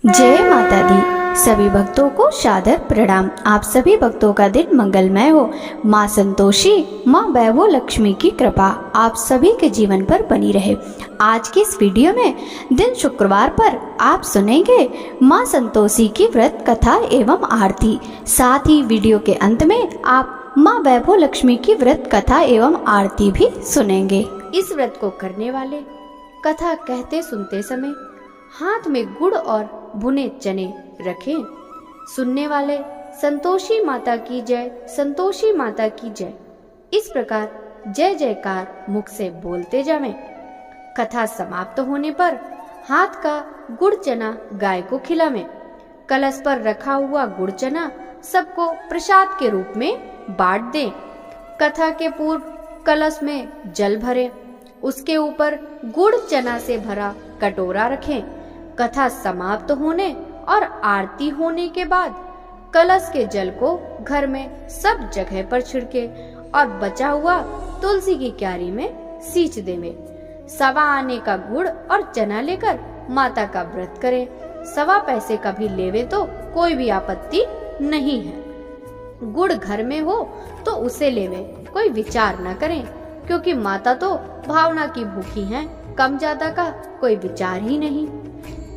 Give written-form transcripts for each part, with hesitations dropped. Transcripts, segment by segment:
जय माता दी। सभी भक्तों को सादर प्रणाम। आप सभी भक्तों का दिन मंगलमय हो। माँ संतोषी, माँ वैभव लक्ष्मी की कृपा आप सभी के जीवन पर बनी रहे। आज की इस वीडियो में दिन शुक्रवार पर आप सुनेंगे माँ संतोषी की व्रत कथा एवं आरती। साथ ही वीडियो के अंत में आप माँ वैभव लक्ष्मी की व्रत कथा एवं आरती भी सुनेंगे। इस व्रत को करने वाले कथा कहते सुनते समय हाथ में गुड़ और भुने चने रखें। सुनने वाले संतोषी माता की जय, संतोषी माता की जय, इस प्रकार जय जयकार मुख से बोलते जावें। कथा समाप्त होने पर हाथ का गुड़ चना गाय को खिलावें। कलश पर रखा हुआ गुड़ चना सबको प्रसाद के रूप में बांट दें। कथा के पूर्व कलश में जल भरें, उसके ऊपर गुड़ चना से भरा कटोरा रखें। कथा समाप्त होने और आरती होने के बाद कलश के जल को घर में सब जगह पर छिड़के और बचा हुआ तुलसी की क्यारी में सींच देवे। सवा आने का गुड़ और चना लेकर माता का व्रत करें। सवा पैसे का भी लेवे तो कोई भी आपत्ति नहीं है। गुड़ घर में हो तो उसे लेवे, कोई विचार न करें, क्योंकि माता तो भावना की भूखी हैं। कम ज्यादा का कोई विचार ही नहीं।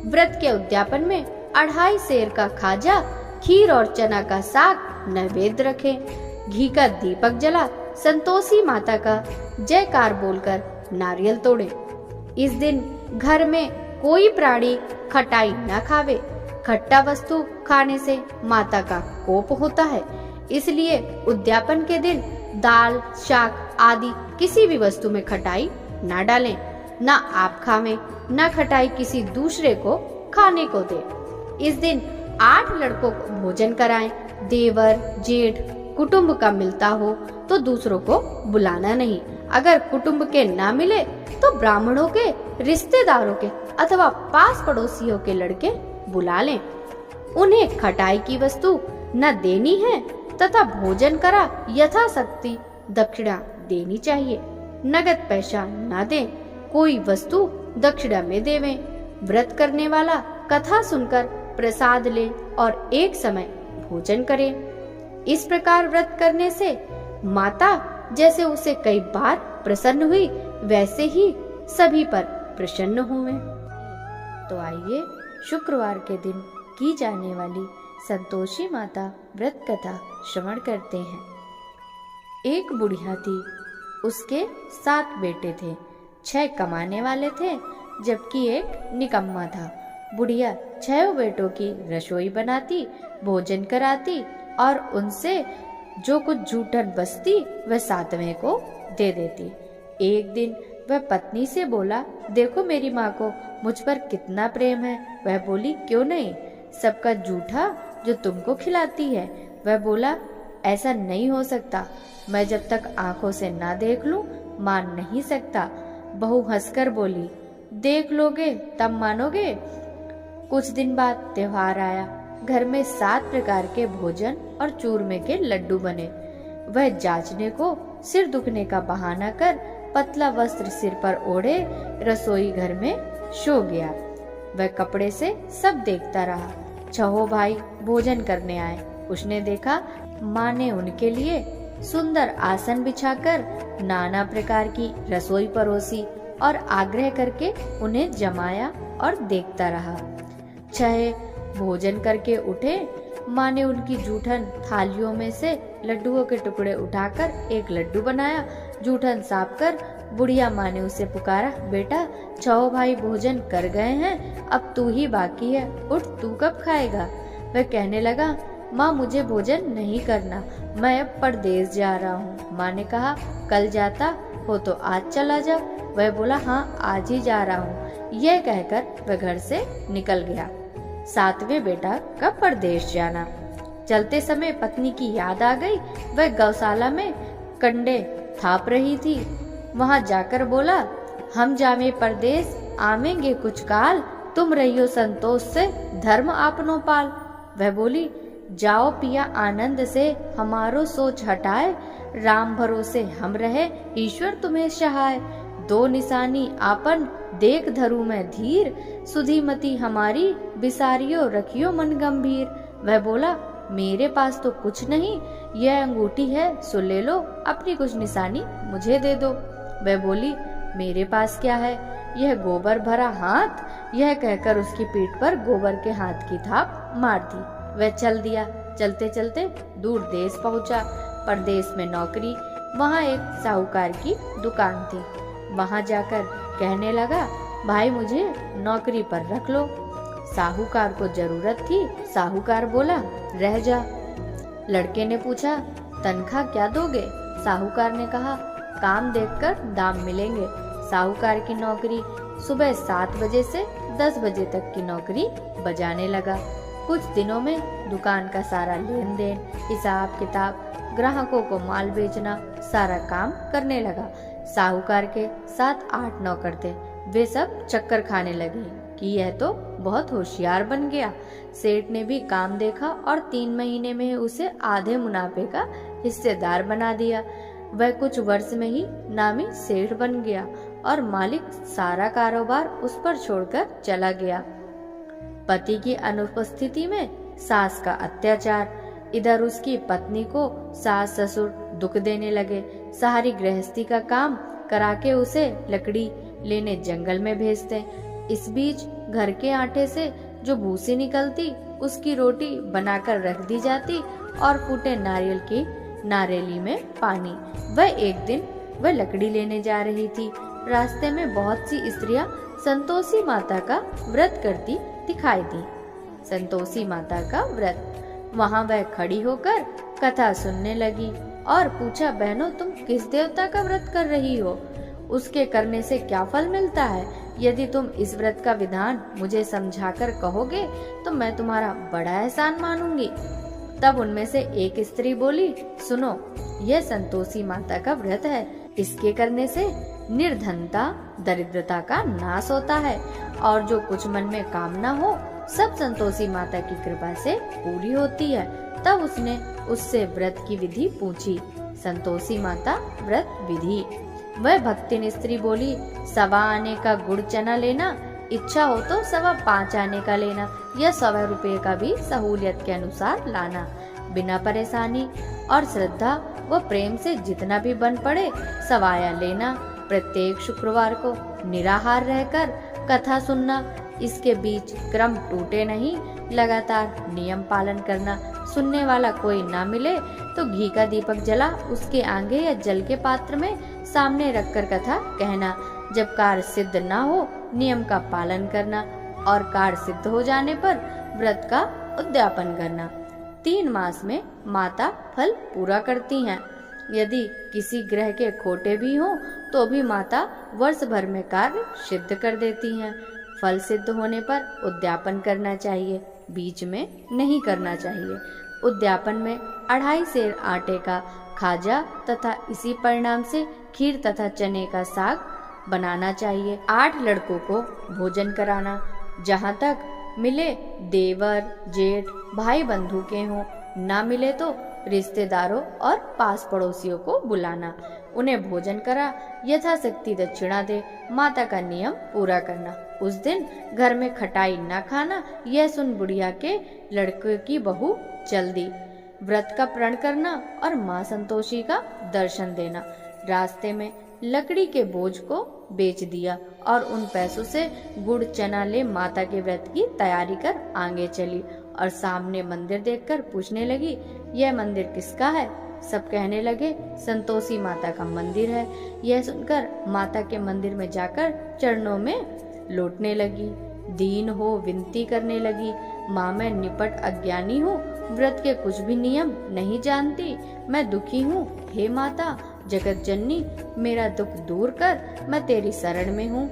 व्रत के उद्यापन में 2.5 सेर का खाजा, खीर और चना का साग नैवेद्य रखें। घी का दीपक जला संतोषी माता का जयकार बोलकर नारियल तोड़े। इस दिन घर में कोई प्राणी खटाई न खावे। खट्टा वस्तु खाने से माता का कोप होता है, इसलिए उद्यापन के दिन दाल, शाक आदि किसी भी वस्तु में खटाई न डालें। न आप खावें, न खटाई किसी दूसरे को खाने को दे। इस दिन 8 लड़कों को भोजन कराएं। देवर, जेठ कुटुंब का मिलता हो तो दूसरों को बुलाना नहीं। अगर कुटुंब के ना मिले तो ब्राह्मणों के, रिश्तेदारों के अथवा पास पड़ोसियों के लड़के बुला लें। उन्हें खटाई की वस्तु न देनी है तथा भोजन करा यथाशक्ति दक्षिणा देनी चाहिए। नगद पैसा न दें, कोई वस्तु दक्षिणा में देवें। व्रत करने वाला कथा सुनकर प्रसाद ले और एक समय भोजन करे। इस प्रकार व्रत करने से माता जैसे उसे कई बार प्रसन्न हुई, वैसे ही सभी पर प्रसन्न हुए। तो आइए शुक्रवार के दिन की जाने वाली संतोषी माता व्रत कथा श्रवण करते हैं। एक बुढ़िया थी, उसके 7 बेटे थे। 6 कमाने वाले थे जबकि एक निकम्मा था। बुढ़िया 6 बेटों की रसोई बनाती, भोजन कराती और उनसे जो कुछ जूठन बचती वह 7वें को दे देती। एक दिन वह पत्नी से बोला, देखो मेरी माँ को मुझ पर कितना प्रेम है। वह बोली, क्यों नहीं, सबका जूठा जो तुमको खिलाती है। वह बोला, ऐसा नहीं हो सकता, मैं जब तक आंखों से ना देख लूं मान नहीं सकता। बहू हंसकर बोली, देख लोगे तब मानोगे। कुछ दिन बाद त्योहार आया। घर में 7 प्रकार के भोजन और चूरमे के लड्डू बने। वह जांचने को सिर दुखने का बहाना कर पतला वस्त्र सिर पर ओढ़े रसोई घर में सो गया। वह कपड़े से सब देखता रहा। 6 भाई भोजन करने आए। उसने देखा माँ ने उनके लिए सुंदर आसन बिछाकर नाना प्रकार की रसोई परोसी और आग्रह करके उन्हें जमाया और देखता रहा। 6 भोजन करके उठे। माँ ने उनकी जूठन थालियों में से लड्डुओं के टुकड़े उठाकर एक लड्डू बनाया। जूठन साफ कर बुढ़िया माँ ने उसे पुकारा, बेटा 6 भाई भोजन कर गए हैं, अब तू ही बाकी है, उठ तू कब खाएगा। वह कहने लगा, माँ मुझे भोजन नहीं करना, मैं अब परदेश जा रहा हूँ। माँ ने कहा, कल जाता हो तो आज चला जा। वह बोला, हाँ आज ही जा रहा हूँ। यह कहकर वह घर से निकल गया। 7वें बेटा कब परदेश जाना। चलते समय पत्नी की याद आ गई। वह गौशाला में कंडे थाप रही थी। वहां जाकर बोला, हम जामे परदेश, आवेंगे कुछ काल, तुम रहियो संतोष से धर्म आपनो पाल। वह बोली, जाओ पिया आनंद से, हमारो सोच हटाए, राम भरोसे हम रहे, ईश्वर तुम्हें सहाय। दो निशानी आपन देख धरू मैं धीर, सुधीमती हमारी बिसारियो रखियो मन गंभीर। वह बोला, मेरे पास तो कुछ नहीं, यह अंगूठी है सो ले लो, अपनी कुछ निशानी मुझे दे दो। वह बोली, मेरे पास क्या है, यह गोबर भरा हाथ। यह कहकर उसकी पीठ पर गोबर के हाथ की थाप मार दी। वह चल दिया। चलते चलते दूर देश पहुंचा। परदेश में नौकरी। वहाँ एक साहूकार की दुकान थी। वहाँ जाकर कहने लगा, भाई मुझे नौकरी पर रख लो। साहूकार को जरूरत थी। साहूकार बोला, रह जा। लड़के ने पूछा, तनख्वाह क्या दोगे? साहूकार ने कहा, काम देखकर दाम मिलेंगे। साहूकार की नौकरी सुबह 7 बजे से 10 बजे तक की नौकरी बजाने लगा। कुछ दिनों में दुकान का सारा लेन देन, हिसाब किताब, ग्राहकों को माल बेचना, सारा काम करने लगा। साहूकार के 7-8 नौकर थे। वे सब चक्कर खाने लगे कि यह तो बहुत होशियार बन गया। सेठ ने भी काम देखा और 3 महीने में उसे आधे मुनाफे का हिस्सेदार बना दिया। वह कुछ वर्ष में ही नामी सेठ बन गया और मालिक सारा कारोबार उस पर छोड़कर चला गया। पति की अनुपस्थिति में सास का अत्याचार। इधर उसकी पत्नी को सास ससुर दुख देने लगे। सारी गृहस्थी का काम करा के उसे लकड़ी लेने जंगल में भेजते। इस बीच घर के आटे से जो भूसी निकलती उसकी रोटी बनाकर रख दी जाती और फूटे नारियल की नारेली में पानी। वह लकड़ी लेने जा रही थी। रास्ते में बहुत सी स्त्रियां संतोषी माता का व्रत करती दिखाई दी। संतोषी माता का व्रत। वहाँ वह खड़ी होकर कथा सुनने लगी और पूछा, बहनों तुम किस देवता का व्रत कर रही हो? उसके करने से क्या फल मिलता है? यदि तुम इस व्रत का विधान मुझे समझाकर कहोगे तो मैं तुम्हारा बड़ा एहसान मानूंगी। तब उनमें से एक स्त्री बोली, सुनो, यह संतोषी माता का व्रत है। इसके करने से निर्धनता दरिद्रता का नाश होता है और जो कुछ मन में कामना हो सब संतोषी माता की कृपा से पूरी होती है। तब उसने उससे व्रत की विधि पूछी। संतोषी माता व्रत विधि। वह भक्तिन स्त्री बोली, 1.25 आने का गुड़ चना लेना, इच्छा हो तो 5.25 आने का लेना, या 100 रुपये का भी सहूलियत के अनुसार लाना। बिना परेशानी और श्रद्धा व प्रेम से जितना भी बन पड़े सवाया लेना। प्रत्येक शुक्रवार को निराहार रहकर कथा सुनना। इसके बीच क्रम टूटे नहीं, लगातार नियम पालन करना। सुनने वाला कोई ना मिले तो घी का दीपक जला उसके आगे या जल के पात्र में सामने रखकर कथा कहना। जब कार्य सिद्ध ना हो नियम का पालन करना और कार्य सिद्ध हो जाने पर व्रत का उद्यापन करना। 3 मास में माता फल पूरा करती हैं। यदि किसी ग्रह के खोटे भी हों तो भी माता वर्ष भर में कार्य सिद्ध कर देती हैं। फल सिद्ध होने पर उद्यापन करना चाहिए, बीच में नहीं करना चाहिए। उद्यापन में 2.5 सेर आटे का खाजा तथा इसी परिणाम से खीर तथा चने का साग बनाना चाहिए। 8 लड़कों को भोजन कराना। जहाँ तक मिले देवर जेठ भाई बंधु के हों, ना मिले तो रिश्तेदारों और पास पड़ोसियों को बुलाना, उन्हें भोजन करा, यथाशक्ति दक्षिणा दे, माता का नियम पूरा करना। उस दिन घर में खटाई न खाना। यह सुन बुढ़िया के लड़के की बहू चल दी। व्रत का प्रण करना और माँ संतोषी का दर्शन देना। रास्ते में लकड़ी के बोझ को बेच दिया और उन पैसों से गुड़ चना ले माता के व्रत की तैयारी कर आगे चली और सामने मंदिर देखकर पूछने लगी, यह मंदिर किसका है? सब कहने लगे, संतोषी माता का मंदिर है। यह सुनकर माता के मंदिर में जाकर चरणों में लौटने लगी। दीन हो विनती करने लगी, माँ मैं निपट अज्ञानी हूँ, व्रत के कुछ भी नियम नहीं जानती, मैं दुखी हूँ। हे माता जगत जननी, मेरा दुख दूर कर, मैं तेरी शरण में हूँ।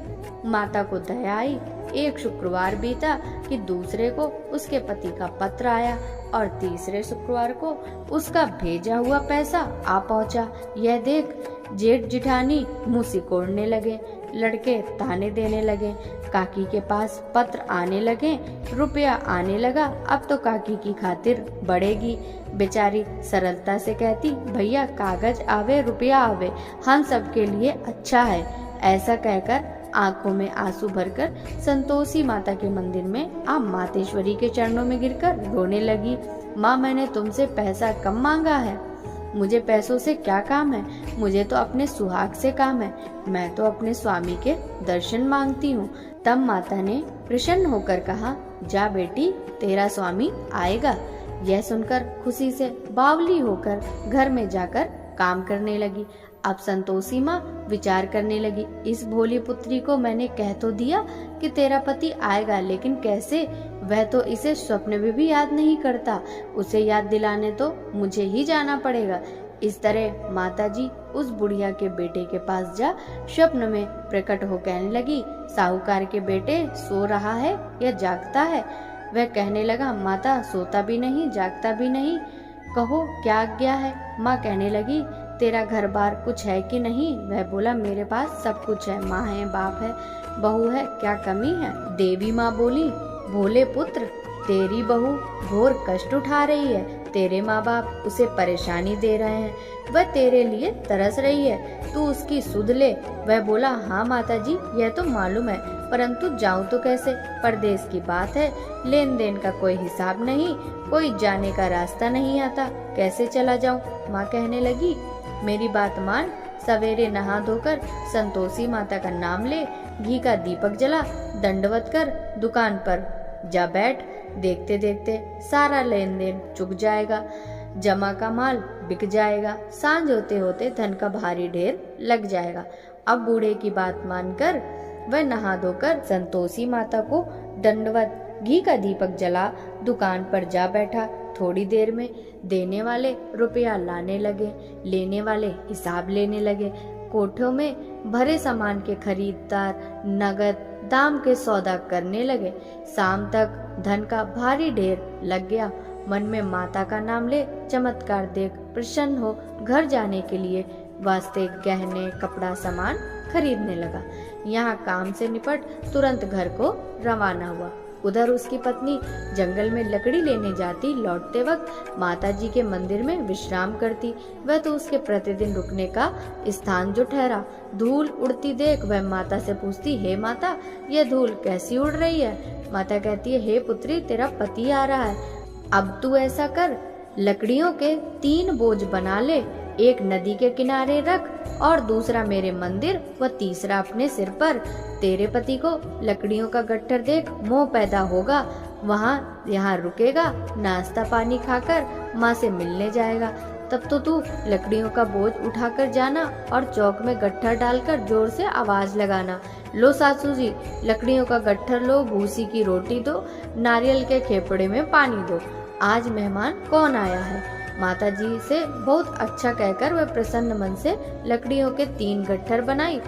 माता को दया आई। एक शुक्रवार बीता कि दूसरे को उसके पति का पत्र आया और तीसरे शुक्रवार को उसका भेजा हुआ पैसा आ पहुंचा। यह देख जेठ जिठानी मुंह सिकोड़ने लगे, लड़के ताने देने लगे। काकी के पास पत्र आने लगे, रुपया आने लगा, अब तो काकी की खातिर बढ़ेगी। बेचारी सरलता से कहती, भैया कागज आवे रुपया आवे, हम सबके लिए अच्छा है। ऐसा कहकर आंखों में आंसू भरकर संतोषी माता के मंदिर में आप मातेश्वरी के चरणों में गिरकर रोने लगी। माँ, मैंने तुमसे पैसा कम मांगा है, मुझे पैसों से क्या काम है, मुझे तो अपने सुहाग से काम है, मैं तो अपने स्वामी के दर्शन मांगती हूँ। तब माता ने प्रसन्न होकर कहा, जा बेटी, तेरा स्वामी आएगा। यह सुनकर खुशी से बावली होकर घर में जाकर काम करने लगी। अब संतोषी माँ विचार करने लगी, इस भोली पुत्री को मैंने कह तो दिया कि तेरा पति आएगा, लेकिन कैसे? वह तो इसे स्वप्न में भी याद नहीं करता, उसे याद दिलाने तो मुझे ही जाना पड़ेगा। इस तरह माताजी उस बुढ़िया के बेटे के पास जा स्वप्न में प्रकट हो कहने लगी, साहूकार के बेटे सो रहा है या जागता है? वह कहने लगा, माता सोता भी नहीं जागता भी नहीं, कहो क्या आज्ञा है? माँ कहने लगी, तेरा घर बार कुछ है कि नहीं? वह बोला, मेरे पास सब कुछ है, माँ है, बाप है, बहू है, क्या कमी है? देवी माँ बोली, भोले पुत्र, तेरी बहू घोर कष्ट उठा रही है, तेरे माँ बाप उसे परेशानी दे रहे हैं, वह तेरे लिए तरस रही है, तू उसकी सुध ले। वह बोला, हाँ माताजी, यह तो मालूम है, परंतु जाऊं तो कैसे? परदेश की बात है, लेन देन का कोई हिसाब नहीं, कोई जाने का रास्ता नहीं आता, कैसे चला जाऊं? माँ कहने लगी, मेरी बात मान, सवेरे नहा धोकर संतोषी माता का नाम ले, घी का दीपक जला, दंडवत कर दुकान पर जा बैठ, देखते देखते सारा लेन देन चुक जाएगा, जमा का माल बिक जाएगा, सांझ होते होते धन का भारी ढेर लग जाएगा। अब बूढ़े की बात मानकर वह नहा धोकर संतोषी माता को दंडवत घी का दीपक जला दुकान पर जा बैठा। थोड़ी देर में देने वाले रुपया लाने लगे, लेने वाले हिसाब लेने लगे। कोठों में भरे सामान के खरीददार नगद दाम के सौदा करने लगे। शाम तक धन का भारी ढेर लग गया। मन में माता का नाम ले चमत्कार देख प्रसन्न हो घर जाने के लिए वास्ते गहने कपड़ा सामान खरीदने लगा। यहाँ काम से निपट तुरंत घर को रवाना हुआ। उधर उसकी पत्नी जंगल में लकड़ी लेने जाती, लौटते वक्त माताजी के मंदिर में विश्राम करती। वह तो उसके प्रतिदिन रुकने का स्थान जो ठहरा। धूल उड़ती देख वह माता से पूछती, हे माता, यह धूल कैसी उड़ रही है? माता कहती है, हे पुत्री, तेरा पति आ रहा है, अब तू ऐसा कर, लकड़ियों के 3 बोझ बना ले, एक नदी के किनारे रख और दूसरा मेरे मंदिर व तीसरा अपने सिर पर। तेरे पति को लकड़ियों का गट्ठर देख मोह पैदा होगा, वहाँ यहाँ रुकेगा, नाश्ता पानी खाकर माँ से मिलने जाएगा। तब तो तू लकड़ियों का बोझ उठाकर जाना और चौक में गट्ठर डालकर जोर से आवाज लगाना, लो सासू जी, लकड़ियों का गट्ठर लो, भूसी की रोटी दो, नारियल के खेपड़े में पानी दो, आज मेहमान कौन आया है। माता जी से बहुत अच्छा कहकर वह प्रसन्न मन से लकड़ियों के 3 गट्ठर बनाई,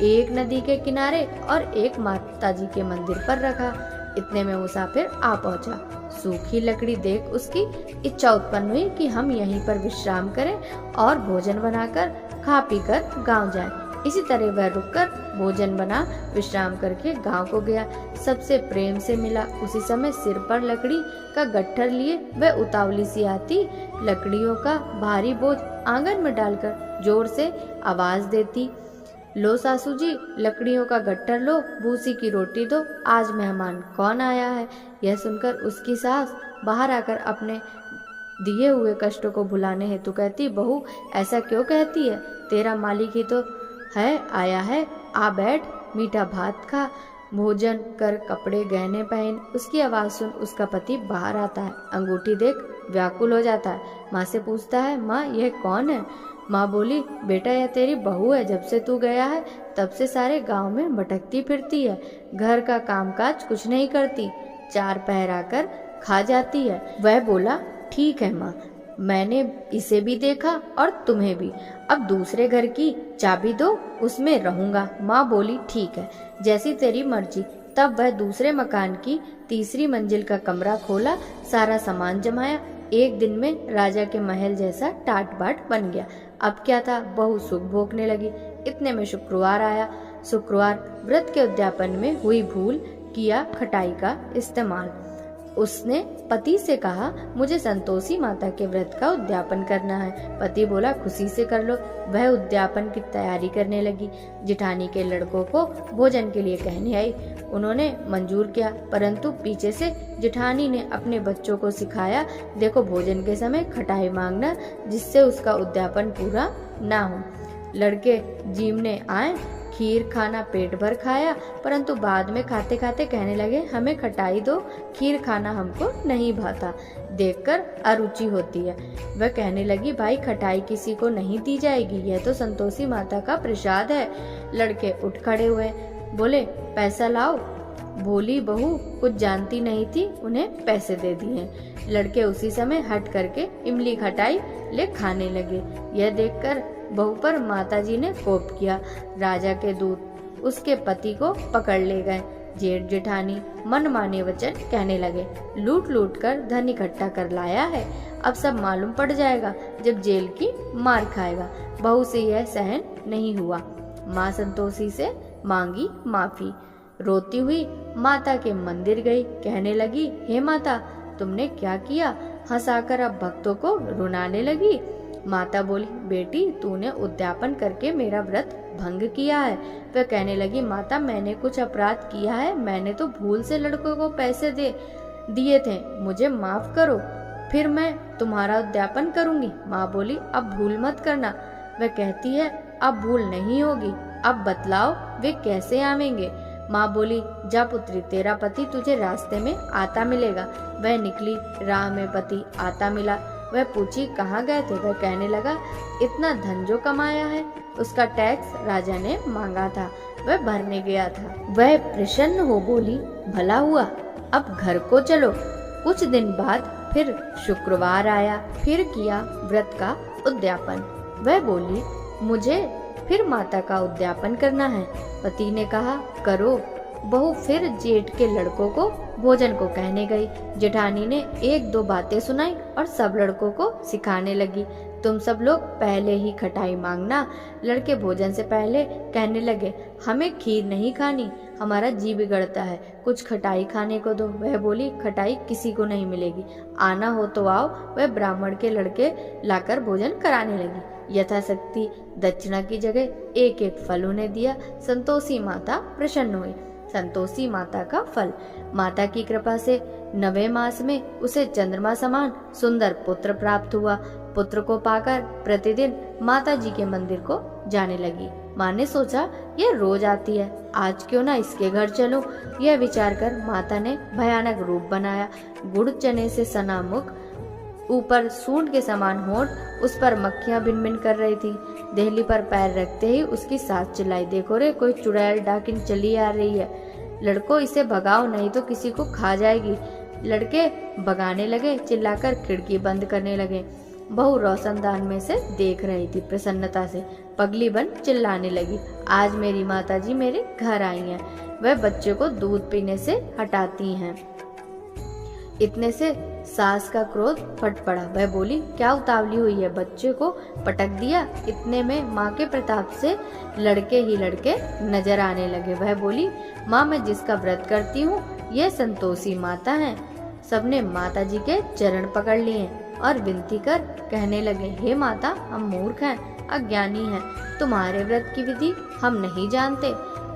एक नदी के किनारे और एक माता जी के मंदिर पर रखा। इतने में मुसाफिर आ पहुंचा। सूखी लकड़ी देख उसकी इच्छा उत्पन्न हुई कि हम यहीं पर विश्राम करें और भोजन बनाकर खा पीकर गांव जाएं। इसी तरह वह रुककर भोजन बना विश्राम करके गांव को गया। सबसे प्रेम से मिला। उसी समय सिर पर लकड़ी का गट्ठर लिए वह उतावली सी आती, लकड़ियों का भारी बोझ आंगन में डालकर जोर से आवाज देती, लो सासू जी, लकड़ियों का गट्ठर लो, भूसी की रोटी दो, आज मेहमान कौन आया है। यह सुनकर उसकी सास बाहर आकर अपने दिए हुए कष्टों को भुलाने हेतु कहती, बहू ऐसा क्यों कहती है, तेरा मालिक ही तो है आया है, आ बैठ, मीठा भात खा, भोजन कर, कपड़े गहने पहन। उसकी आवाज सुन उसका पति बाहर आता है। अंगूठी देख व्याकुल हो जाता है। माँ से पूछता है, माँ यह कौन है? माँ बोली, बेटा यह तेरी बहू है, जब से तू गया है तब से सारे गांव में भटकती फिरती है, घर का कामकाज कुछ नहीं करती, 4 पहर आकर खा जाती है। वह बोला, ठीक है माँ, मैंने इसे भी देखा और तुम्हें भी, अब दूसरे घर की चाबी दो, उसमें रहूंगा। माँ बोली, ठीक है, जैसी तेरी मर्जी। तब वह दूसरे मकान की 3री मंजिल का कमरा खोला, सारा सामान जमाया। एक दिन में राजा के महल जैसा टाट बाट बन गया। अब क्या था, बहू सुख भोगने लगी। इतने में शुक्रवार आया। शुक्रवार व्रत के उद्यापन में हुई भूल किया खटाई का इस्तेमाल। उसने पति से कहा, मुझे संतोषी माता के व्रत का उद्यापन करना है। पति बोला, खुशी से कर लो। वह उद्यापन की तैयारी करने लगी। जेठानी के लड़कों को भोजन के लिए कहने आई। उन्होंने मंजूर किया, परंतु पीछे से जेठानी ने अपने बच्चों को सिखाया, देखो भोजन के समय खटाई मांगना, जिससे उसका उद्यापन पूरा ना हो। लड़के जीमने आए, खीर खाना पेट भर खाया, परंतु बाद में खाते खाते कहने लगे, हमें खटाई दो, खीर खाना हमको नहीं भाता, देखकर अरुचि होती है। वह कहने लगी, भाई खटाई किसी को नहीं दी जाएगी, यह तो संतोषी माता का प्रसाद है। लड़के उठ खड़े हुए, बोले, पैसा लाओ। भोली बहू कुछ जानती नहीं थी, उन्हें पैसे दे दिए। लड़के उसी समय हट करके इमली खटाई ले खाने लगे। यह देखकर बहू पर माताजी ने कोप किया। राजा के दूत उसके पति को पकड़ ले गए। जेठ जेठानी मनमाने वचन कहने लगे, लूट लूट कर धन इकट्ठा कर लाया है, अब सब मालूम पड़ जाएगा जब जेल की मार खाएगा। बहू से यह सहन नहीं हुआ। माँ संतोषी से मांगी माफी। रोती हुई माता के मंदिर गई। कहने लगी, हे माता, तुमने क्या किया? हंसाकर अब भक्तों को रुलाने लगी। माता बोली, बेटी तूने उद्यापन करके मेरा व्रत भंग किया है। वह कहने लगी, माता मैंने कुछ अपराध किया है, मैंने तो भूल से लड़कों को पैसे दिए थे, मुझे माफ करो, फिर मैं तुम्हारा उद्यापन करूंगी। माँ बोली, अब भूल मत करना। वह कहती है, अब भूल नहीं होगी, अब बतलाओ वे कैसे आवेंगे। माँ बोली, जा पुत्री, तेरा पति तुझे रास्ते में आता मिलेगा। वह निकली, राह में पति आता मिला। वह पूछी, कहाँ गए थे? वह कहने लगा, इतना धन जो कमाया है उसका टैक्स राजा ने मांगा था, वह भरने गया था। वह प्रसन्न हो बोली, भला हुआ, अब घर को चलो। कुछ दिन बाद फिर शुक्रवार आया, फिर किया व्रत का उद्यापन। वह बोली, मुझे फिर माता का उद्यापन करना है। पति ने कहा, करो। बहू फिर जेठ के लड़कों को भोजन को कहने गई। जेठानी ने एक दो बातें सुनाई और सब लड़कों को सिखाने लगी, तुम सब लोग पहले ही खटाई मांगना। लड़के भोजन से पहले कहने लगे, हमें खीर नहीं खानी, हमारा जी बिगड़ता है, कुछ खटाई खाने को दो। वह बोली, खटाई किसी को नहीं मिलेगी, आना हो तो आओ। वह ब्राह्मण के लड़के लाकर भोजन कराने लगी। यथाशक्ति दक्षिणा की जगह एक एक फल उन्हें दिया। संतोषी माता प्रसन्न हुई। संतोषी माता का फल, माता की कृपा से 9वें मास में उसे चंद्रमा समान सुंदर पुत्र प्राप्त हुआ। पुत्र को पाकर प्रतिदिन माता जी के मंदिर को जाने लगी। माँ ने सोचा, यह रोज आती है, आज क्यों ना इसके घर चलो। यह विचार कर माता ने भयानक रूप बनाया। गुड़ चने से सना मुख, ऊपर सूंड के समान होंठ, उस पर मक्खियां भिन-भिन कर रही थी। देहली पर पैर रखते ही उसकी सास चिल्लाई, देखो रे, कोई चुड़ैल डाकिन चली आ रही है, लड़कों इसे भगाओ नहीं तो किसी को खा जाएगी। लड़के भगाने लगे, चिल्लाकर खिड़की बंद करने लगे। बहू रोशनदान में से देख रही थी। प्रसन्नता से पगली बन चिल्लाने लगी, आज मेरी माताजी मेरे घर आई हैं, वह बच्चे को दूध पीने से हटाती हैं। इतने से सास का क्रोध फट पड़ा। वह बोली, क्या उतावली हुई है, बच्चे को पटक दिया। इतने में माँ के प्रताप से लड़के ही लड़के नजर आने लगे। वह बोली, माँ मैं जिसका व्रत करती हूँ ये संतोषी माता हैं। सबने माता जी के चरण पकड़ लिए और विनती कर कहने लगे, हे माता, हम मूर्ख हैं, अज्ञानी हैं, तुम्हारे व्रत की विधि हम नहीं जानते,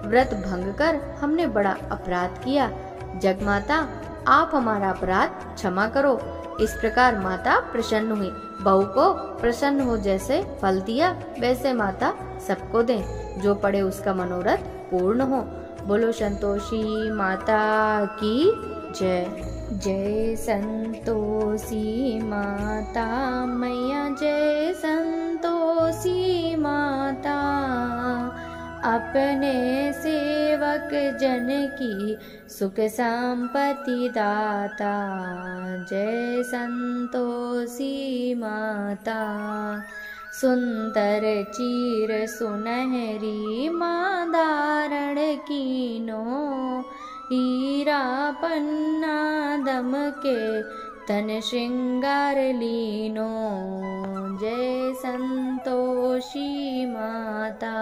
व्रत भंग कर हमने बड़ा अपराध किया, जगमाता आप हमारा अपराध क्षमा करो। इस प्रकार माता प्रसन्न हुई। बहू को प्रसन्न हो जैसे फल दिया वैसे माता सबको दे, जो पड़े उसका मनोरथ पूर्ण हो। बोलो संतोषी माता की जय। जय संतोषी माता मैया, जय संतोषी माता, अपने सेवक जन की सुख संपत्ति दाता। जय संतोषी माता, सुंदर चीर सुनहरी माँ धारण कीनो, हीरा पन्ना दम के तन श्रृंगार लीनो। जय संतोषी माता,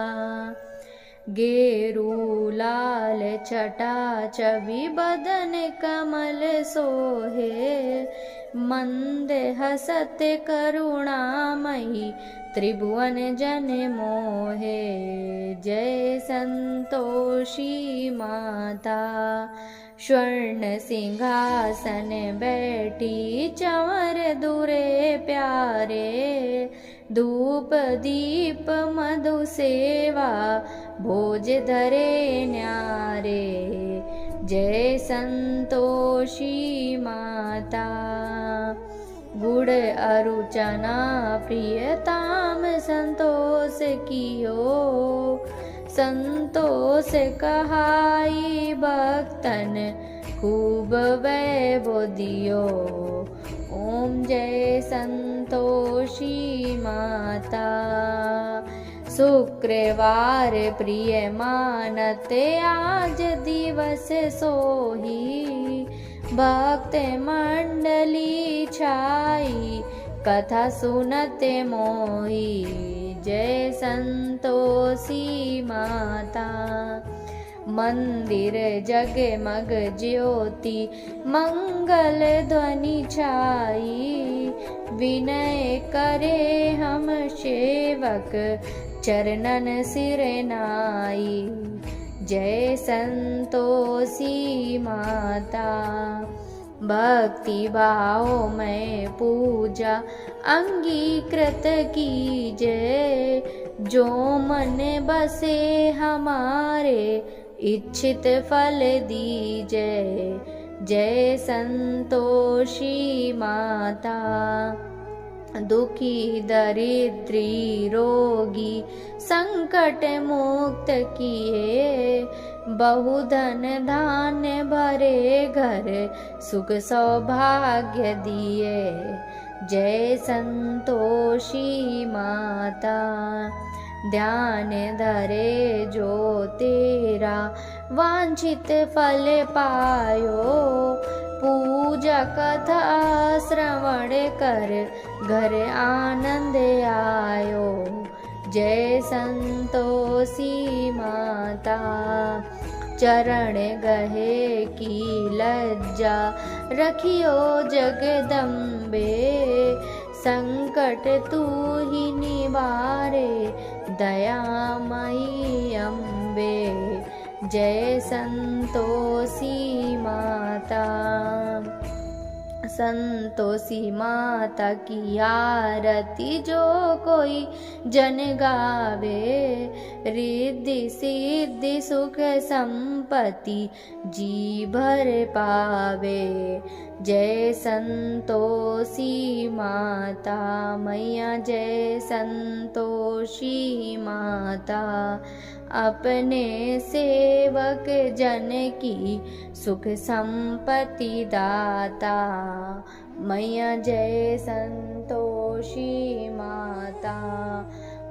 गेरू लाल छटा छवि बदन कमल सोहे, मंद हसत करुणामयी त्रिभुवन जन मोहे। जय संतोषी माता स्वर्ण सिंहासन बैठी चंवर दुरे प्यारे, धूप दीप मधु सेवा भोज धरे न्यारे। जय संतोषी माता गुड़ अरु चना प्रियताम संतोष कियो, संतोष कहाई भक्तन खूब वैभव दियो। ओम जय संतोषी माता। शुक्रवार प्रिय मानते आज दिवस सोही, भक्त मंडली छाई कथा सुनते मोही। जय संतोषी माता। मंदिर जगमग ज्योति मंगल ध्वनि छाई, विनय करे हम सेवक चरणन सिर नाई। जय संतोषी माता। भक्ति भाव में पूजा अंगीकृत कीजय, जो मन बसे हमारे इच्छित फल दीजय। जय संतोषी माता। दुखी दरिद्री रोगी संकट मुक्त किए, बहुधन धान्य भरे घर सुख सौभाग्य दिए। जय संतोषी माता। ध्यान धरे जो तेरा वांछित फल पायो, पूजा कथा श्रवण कर घर आनंद आयो। जय संतोषी माता। चरण गहे की लज्जा रखियो जगदम्बे, संकट तू ही निवारे दयामयी अम्बे। जय संतोषी माता। संतोषी माता की आरती जो कोई जन गावे, रिद्धि सिद्धि सुख संपत्ति जी भर पावे। जय संतोषी माता मैया। जय संतोषी माता। अपने सेवक जन की सुख संपत्ति दाता मैया। जय संतोषी माता।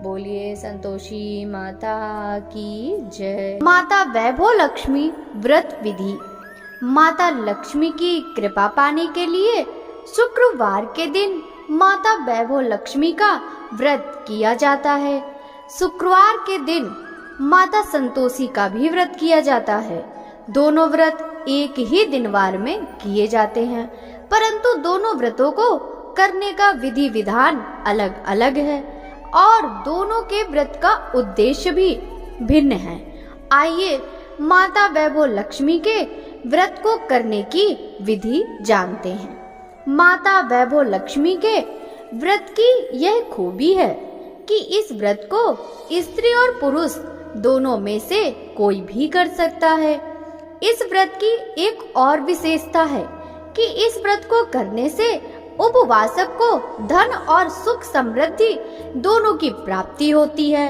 बोलिए संतोषी माता की जय। माता वैभव लक्ष्मी व्रत विधि। माता लक्ष्मी की कृपा पाने के लिए शुक्रवार के दिन माता वैभव लक्ष्मी का व्रत किया जाता है। शुक्रवार के दिन माता संतोषी का भी व्रत किया जाता है। दोनों व्रत एक ही दिनवार में किए जाते हैं, परंतु दोनों व्रतों को करने का विधि विधान अलग अलग है और दोनों के व्रत का उद्देश्य भी भिन्न है। आइए माता वैभव लक्ष्मी के व्रत को करने की विधि जानते हैं। माता वैभव लक्ष्मी के व्रत की यह खूबी है कि इस व्रत को स्त्री और पुरुष दोनों में से कोई भी कर सकता है। इस व्रत की एक और विशेषता है कि इस व्रत को करने से उपवासक को धन और सुख समृद्धि दोनों की प्राप्ति होती है।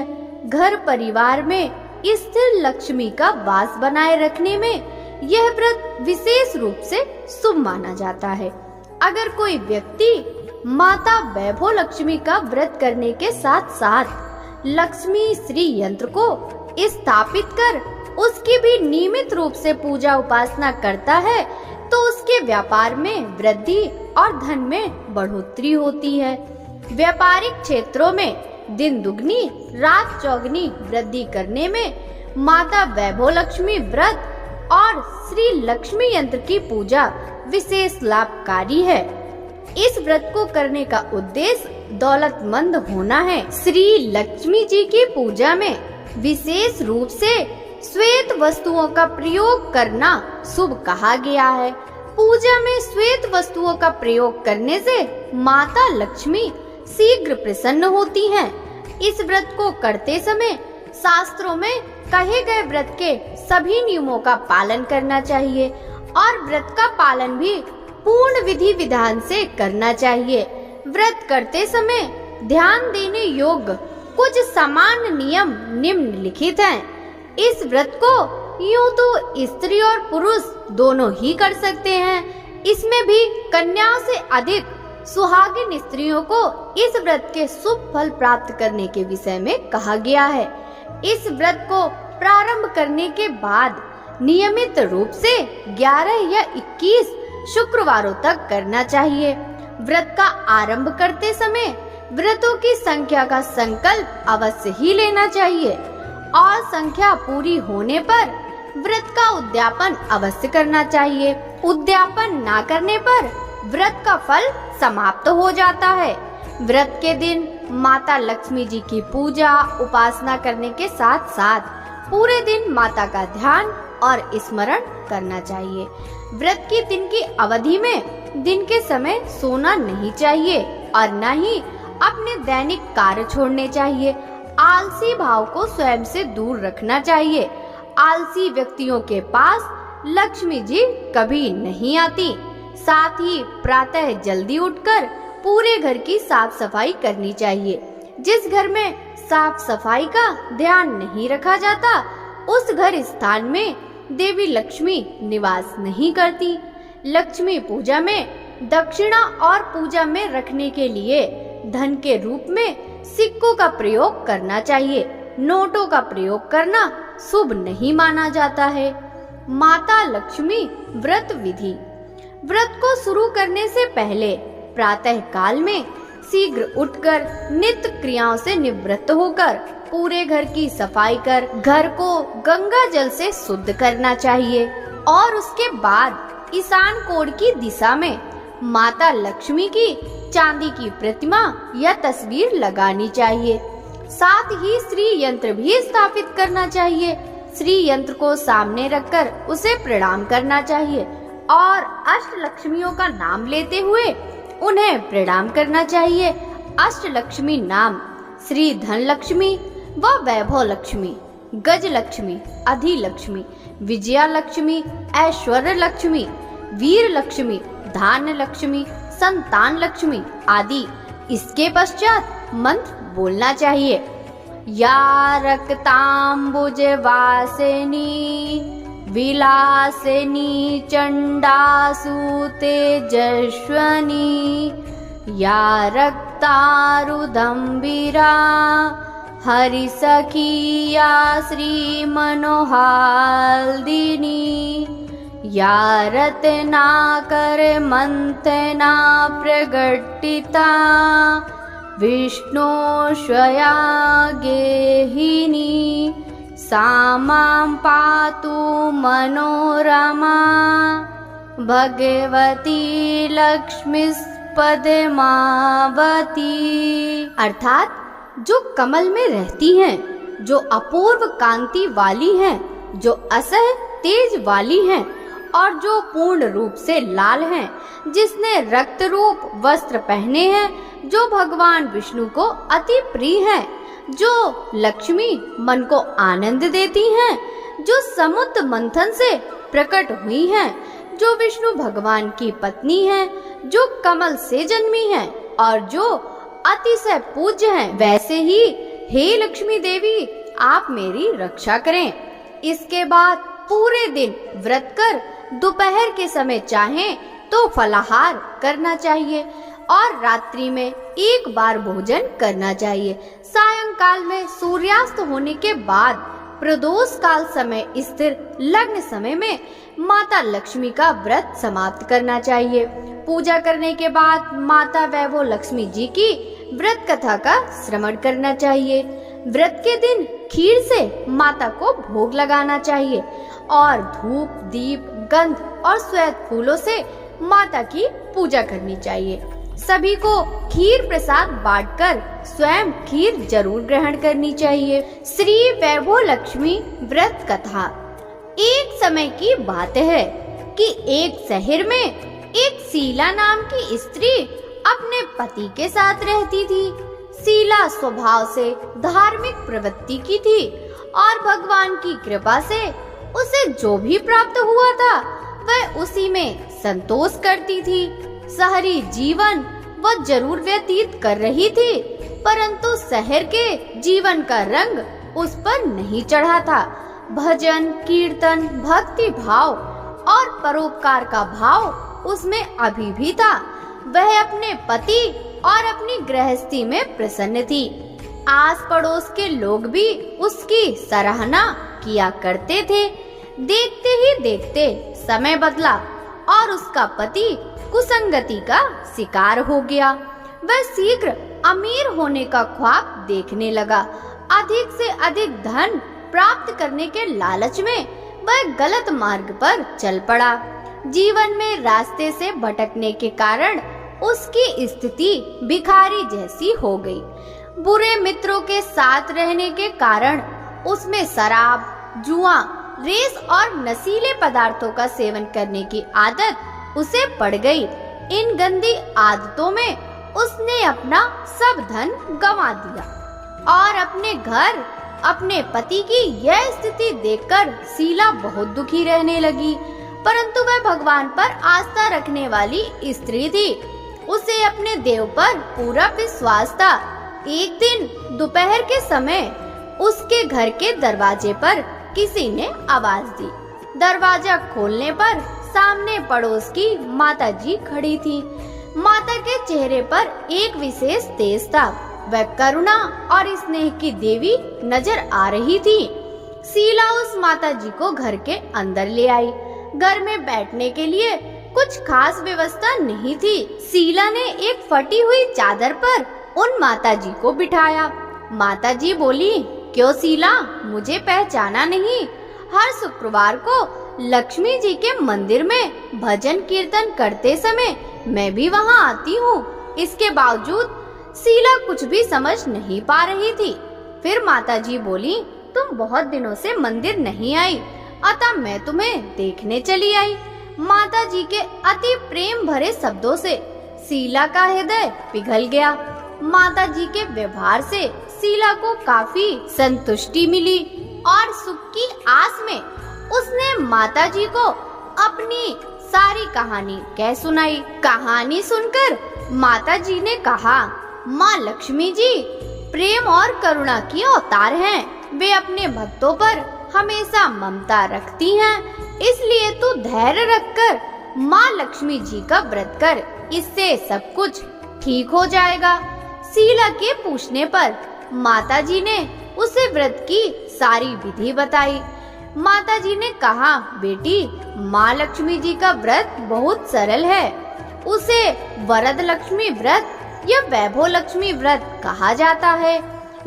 घर परिवार में स्थिर लक्ष्मी का वास बनाए रखने में यह व्रत विशेष रूप से शुभ माना जाता है। अगर कोई व्यक्ति माता वैभव लक्ष्मी का व्रत करने के साथ साथ लक्ष्मी श्री यंत्र को स्थापित कर उसकी भी नियमित रूप से पूजा उपासना करता है तो उसके व्यापार में वृद्धि और धन में बढ़ोतरी होती है। व्यापारिक क्षेत्रों में दिन दुगनी रात चौगनी वृद्धि करने में माता वैभव लक्ष्मी व्रत और श्री लक्ष्मी यंत्र की पूजा विशेष लाभकारी है। इस व्रत को करने का उद्देश्य दौलतमंद होना है। श्री लक्ष्मी जी की पूजा में विशेष रूप से श्वेत वस्तुओं का प्रयोग करना शुभ कहा गया है। पूजा में श्वेत वस्तुओं का प्रयोग करने से माता लक्ष्मी शीघ्र प्रसन्न होती हैं। इस व्रत को करते समय शास्त्रों में कहे गए व्रत के सभी नियमों का पालन करना चाहिए और व्रत का पालन भी पूर्ण विधि विधान से करना चाहिए। व्रत करते समय ध्यान देने योग्य कुछ सामान्य नियम निम्नलिखित हैं। इस व्रत को यूं तो स्त्री और पुरुष दोनों ही कर सकते हैं। इसमें भी कन्या से अधिक सुहागिन स्त्रियों को इस व्रत के शुभ फल प्राप्त करने के विषय में कहा गया है। इस व्रत को प्रारंभ करने के बाद नियमित रूप से 11 या 21 शुक्रवारों तक करना चाहिए। व्रत का आरंभ करते समय व्रतों की संख्या का संकल्प अवश्य ही लेना चाहिए और संख्या पूरी होने पर व्रत का उद्यापन अवश्य करना चाहिए। उद्यापन ना करने पर व्रत का फल समाप्त हो जाता है। व्रत के दिन माता लक्ष्मी जी की पूजा उपासना करने के साथ साथ पूरे दिन माता का ध्यान और स्मरण करना चाहिए। व्रत की दिन की अवधि में दिन के समय सोना नहीं चाहिए और न ही अपने दैनिक कार्य छोड़ने चाहिए। आलसी भाव को स्वयं से दूर रखना चाहिए। आलसी व्यक्तियों के पास लक्ष्मी जी कभी नहीं आती। साथ ही प्रातः जल्दी उठकर पूरे घर की साफ सफाई करनी चाहिए। जिस घर में साफ सफाई का ध्यान नहीं रखा जाता उस घर स्थान में देवी लक्ष्मी निवास नहीं करती। लक्ष्मी पूजा में दक्षिणा और पूजा में रखने के लिए धन के रूप में सिक्कों का प्रयोग करना चाहिए। नोटों का प्रयोग करना शुभ नहीं माना जाता है। माता लक्ष्मी व्रत विधि। व्रत को शुरू करने से पहले प्रातः काल में शीघ्र उठकर नित्य क्रियाओं से निवृत्त होकर पूरे घर की सफाई कर घर को गंगा जल से शुद्ध करना चाहिए और उसके बाद ईशान कोण की दिशा में माता लक्ष्मी की चांदी की प्रतिमा या तस्वीर लगानी चाहिए। साथ ही श्री यंत्र भी स्थापित करना चाहिए। श्री यंत्र को सामने रखकर उसे प्रणाम करना चाहिए और अष्ट लक्ष्मियों का नाम लेते हुए उन्हें प्रणाम करना चाहिए। अष्ट लक्ष्मी नाम श्री धन लक्ष्मी व वैभव लक्ष्मी, गज लक्ष्मी, अधि लक्ष्मी, विजया लक्ष्मी, ऐश्वर्य लक्ष्मी, वीर लक्ष्मी, धान्य लक्ष्मी, संतान लक्ष्मी आदि। इसके पश्चात मंत्र बोलना चाहिए। या रक्तांबुज वासिनी विलासिनी चंडासु तेजस्वनी या रक्तारुदम्बिरा हरिसखी या श्री मनोहाल्दिनी या रत्नाकर मंथना प्रगटिता विष्णु स्वया गेहिनी सा मां पातु मनोरमा भगवती लक्ष्मीस्पदमावती। अर्थात जो कमल में रहती हैं, जो अपूर्व कांति वाली हैं, जो असह तेज वाली हैं और जो पूर्ण रूप से लाल हैं, जिसने रक्त रूप वस्त्र पहने हैं, जो भगवान विष्णु को अति प्रिय हैं, जो लक्ष्मी मन को आनंद देती हैं, जो समुद्र मंथन से प्रकट हुई हैं, जो विष्णु भगवान की पत्नी हैं, जो कमल से जन्मी हैं और जो अतिशय पूज्य हैं, वैसे ही हे लक्ष्मी देवी आप मेरी रक्षा करें। इसके बाद पूरे दिन व्रत कर दोपहर के समय चाहें तो फलाहार करना चाहिए और रात्रि में एक बार भोजन करना चाहिए। सायंकाल में सूर्यास्त होने के बाद प्रदोष काल समय स्थिर लग्न समय में माता लक्ष्मी का व्रत समाप्त करना चाहिए। पूजा करने के बाद माता वैभव लक्ष्मी जी की व्रत कथा का श्रवण करना चाहिए। व्रत के दिन खीर से माता को भोग लगाना चाहिए और धूप, दीप, गंध और श्वेत फूलों से माता की पूजा करनी चाहिए। सभी को खीर प्रसाद बांटकर स्वयं खीर जरूर ग्रहण करनी चाहिए। श्री वैभव लक्ष्मी व्रत कथा। एक समय की बात है कि एक शहर में एक शीला नाम की स्त्री अपने पति के साथ रहती थी। शीला स्वभाव से धार्मिक प्रवृत्ति की थी और भगवान की कृपा से उसे जो भी प्राप्त हुआ था वह उसी में संतोष करती थी। शहरी जीवन वह जरूर व्यतीत कर रही थी, परंतु शहर के जीवन का रंग उस पर नहीं चढ़ा था। भजन, कीर्तन, भक्ति भाव और परोपकार का भाव उसमें अभी भी था। वह अपने पति और अपनी गृहस्थी में प्रसन्न थी। आस पड़ोस के लोग भी उसकी सराहना किया करते थे। देखते ही देखते समय बदला और उसका पति कुसंगति का शिकार हो गया। वह शीघ्र अमीर होने का ख्वाब देखने लगा। अधिक से अधिक धन प्राप्त करने के लालच में वह गलत मार्ग पर चल पड़ा। जीवन में रास्ते से भटकने के कारण उसकी स्थिति भिखारी जैसी हो गई। बुरे मित्रों के साथ रहने के कारण उसमें शराब, जुआ, रेस और नशीले पदार्थों का सेवन करने की आदत उसे पड़ गई। इन गंदी आदतों में उसने अपना सब धन गंवा दिया और अपने घर, अपने पति की यह स्थिति देखकर शीला बहुत दुखी रहने लगी। परंतु वह भगवान पर आस्था रखने वाली स्त्री थी। उसे अपने देव पर पूरा विश्वास था। एक दिन दोपहर के समय उसके घर के दरवाजे पर किसी ने आवाज दी। दरवाजा खोलने पर सामने पड़ोस की माताजी खड़ी थी। माता के चेहरे पर एक विशेष तेज था। वह करुणा और स्नेह की देवी नजर आ रही थी। शीला उस माताजी को घर के अंदर ले आई। घर में बैठने के लिए कुछ खास व्यवस्था नहीं थी। शीला ने एक फटी हुई चादर पर उन माताजी को बिठाया। माताजी बोली, क्यों शीला, मुझे पहचाना नहीं? हर शुक्रवार को लक्ष्मी जी के मंदिर में भजन कीर्तन करते समय मैं भी वहां आती हूँ। इसके बावजूद शीला कुछ भी समझ नहीं पा रही थी। फिर माताजी बोली, तुम बहुत दिनों से मंदिर नहीं आई, अतः मैं तुम्हें देखने चली आई। माताजी के अति प्रेम भरे शब्दों से शीला का हृदय पिघल गया। माताजी के व्यवहार से शीला को काफी संतुष्टि मिली और सुख की आस में उसने माताजी को अपनी सारी कहानी कह सुनाई। कहानी सुनकर माताजी ने कहा, माँ लक्ष्मी जी प्रेम और करुणा की अवतार हैं। वे अपने भक्तों पर हमेशा ममता रखती हैं। इसलिए तू धैर्य रखकर माँ लक्ष्मी जी का व्रत कर, इससे सब कुछ ठीक हो जाएगा। शीला के पूछने पर माताजी ने उसे व्रत की सारी विधि बताई। माताजी ने कहा, बेटी, माँ लक्ष्मी जी का व्रत बहुत सरल है। उसे वरद लक्ष्मी व्रत या वैभव लक्ष्मी व्रत कहा जाता है।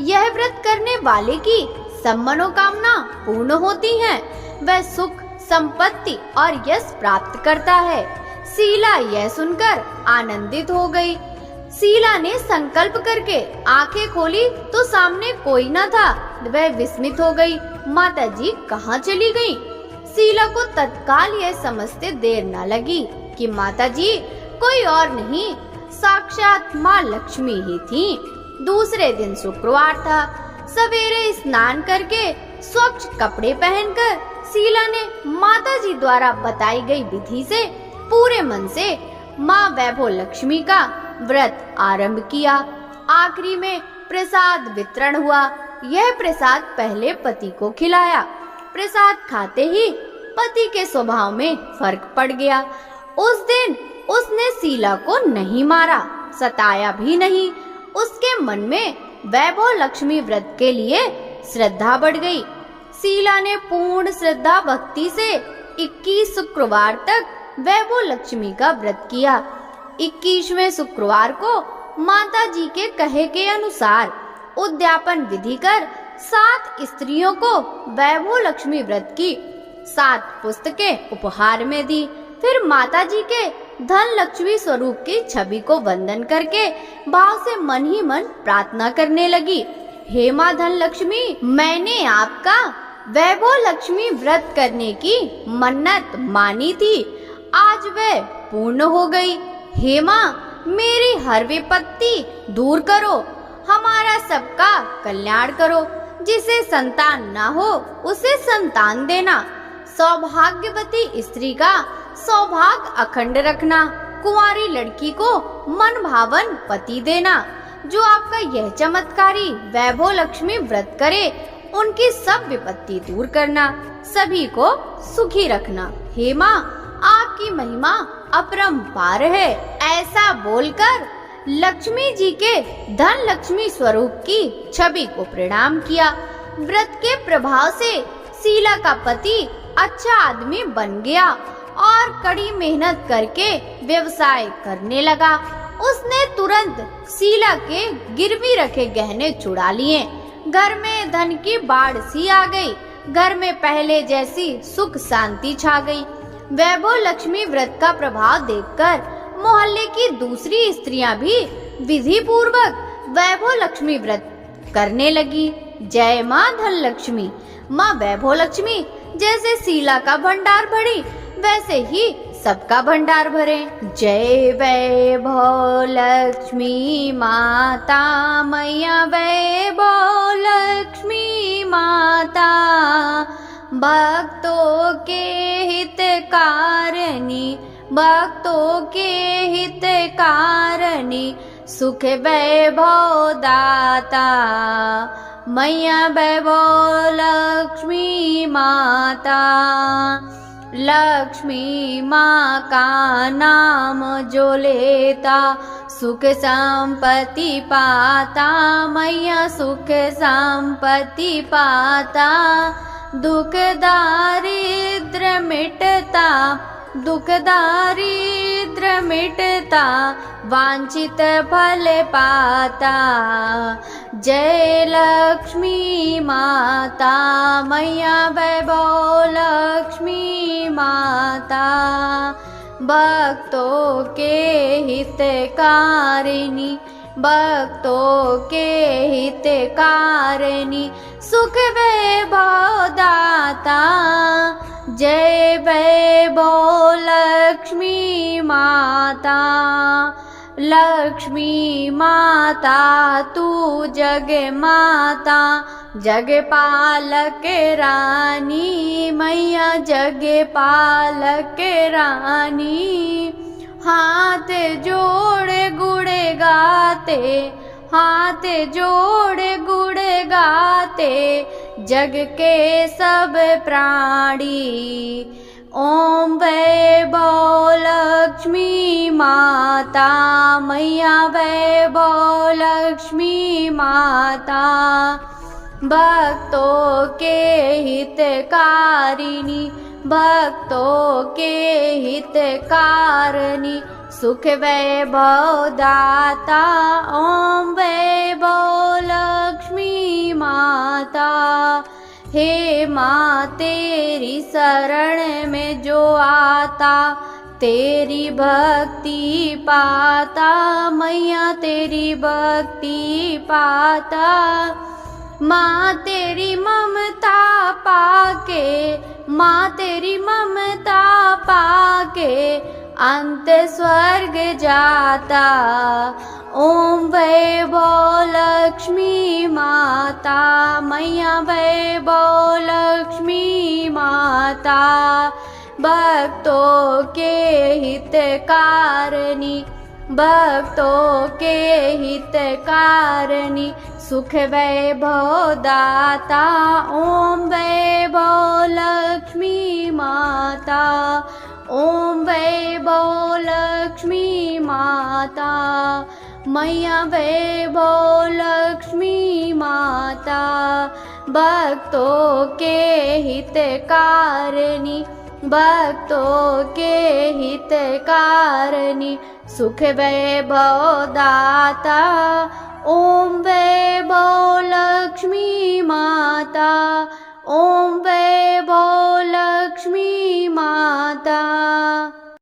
यह व्रत करने वाले की सब मनोकामना पूर्ण होती हैं। वह सुख, संपत्ति और यश प्राप्त करता है। शीला यह सुनकर आनंदित हो गई। शीला ने संकल्प करके आंखें खोली तो सामने कोई न था। वह विस्मित हो गई। माताजी कहाँ चली गई? शीला को तत्काल यह समझते देर न लगी कि माताजी कोई और नहीं, साक्षात माँ लक्ष्मी ही थी। दूसरे दिन शुक्रवार था। सवेरे स्नान करके स्वच्छ कपड़े पहनकर शीला ने माताजी द्वारा बताई गई विधि से पूरे मन से माँ वैभव लक्ष्मी का व्रत आरंभ किया। आखिरी में प्रसाद वितरण हुआ। यह प्रसाद पहले पति को खिलाया। प्रसाद खाते ही पति के स्वभाव में फर्क पड़ गया। उस दिन उसने शीला को नहीं मारा, सताया भी नहीं। उसके मन में वैभव लक्ष्मी व्रत के लिए श्रद्धा बढ़ गई। शीला ने पूर्ण श्रद्धा भक्ति से 21 शुक्रवार तक वैभव लक्ष्मी का व्रत किया। 21वें शुक्रवार को माता जी के कहे के अनुसार उद्यापन विधि कर 7 स्त्रियों को वैभव लक्ष्मी व्रत की 7 पुस्तकें उपहार में दी। फिर माता जी के धन लक्ष्मी स्वरूप की छवि को वंदन करके भाव से मन ही मन प्रार्थना करने लगी। हे माँ धन लक्ष्मी, मैंने आपका वैभव लक्ष्मी व्रत करने की मन्नत मानी थी, आज वह पूर्ण हो गई। हे माँ, मेरी हर विपत्ति दूर करो, हमारा सबका कल्याण करो। जिसे संतान ना हो उसे संतान देना, सौभाग्यवती स्त्री का सौभाग्य अखंड रखना, कुंवारी लड़की को मन भावन पति देना। जो आपका यह चमत्कारी वैभव लक्ष्मी व्रत करे उनकी सब विपत्ति दूर करना, सभी को सुखी रखना। हे माँ, आपकी महिमा अपरंपार है। ऐसा बोलकर लक्ष्मी जी के धन लक्ष्मी स्वरूप की छवि को प्रणाम किया। व्रत के प्रभाव से शीला का पति अच्छा आदमी बन गया और कड़ी मेहनत करके व्यवसाय करने लगा। उसने तुरंत शीला के गिरवी रखे गहने चुरा लिए। घर में धन की बाढ़ सी आ गई। घर में पहले जैसी सुख शांति छा गई। वैभव लक्ष्मी व्रत का प्रभाव देखकर मोहल्ले की दूसरी स्त्रियां भी विधि पूर्वक वैभव लक्ष्मी व्रत करने लगी। जय माँ धन लक्ष्मी। माँ वैभव लक्ष्मी जैसे शीला का भंडार भरी, वैसे ही सबका भंडार भरे। जय वैभव लक्ष्मी माता मैया, वैभव लक्ष्मी माता, भक्तों के हितकारिणी, भक्तों के हितकारिणी, सुख वैभव दाता मैया वैभव लक्ष्मी माता। लक्ष्मी माँ का नाम जो लेता सुख संपत्ति पाता, मैया सुख संपत्ति पाता। दुख दारिद्र मिटता, दुख दारिद्र मिटता, वांछित फल पाता। जय लक्ष्मी माता मैया वैभव लक्ष्मी माता, भक्तों के हितकारिणी, भक्तों के हितकारिणी, सुख वैभव दाता। जय वैभव लक्ष्मी माता। लक्ष्मी माता तू जग माता, जग पालक रानी, मैया जग पालक रानी। हाथ जोड़ गुण गाते, हाथ जोड़ गुण गाते, जग के सब प्राणी। ओम वैभव लक्ष्मी माता मैया, वैभव लक्ष्मी माता, भक्तों के हितकारिणी, भक्तों के हितकारिणी, सुख वैभव दाता। ओम वैभव लक्ष्मी माता। हे माँ तेरी शरण में जो आता, तेरी भक्ति पाता, मैया तेरी भक्ति पाता। माँ तेरी ममता पाके, माँ तेरी ममता पाके, अंत स्वर्ग जाता। ओम वैभव लक्ष्मी माता मैया, वैभव लक्ष्मी माता, भक्तों के हितकारिणी, भक्तों के हितकारिणी, सुख वैभव दाता। ओम वैभव लक्ष्मी माता, ओम वैभव लक्ष्मी माता, मैया वैभव लक्ष्मी माता, भक्तों के हितकारिणी, भक्तों के हितकारिणी, सुख वैभव दाता। ओम वैभव लक्ष्मी माता, ओम वैभव लक्ष्मी माता।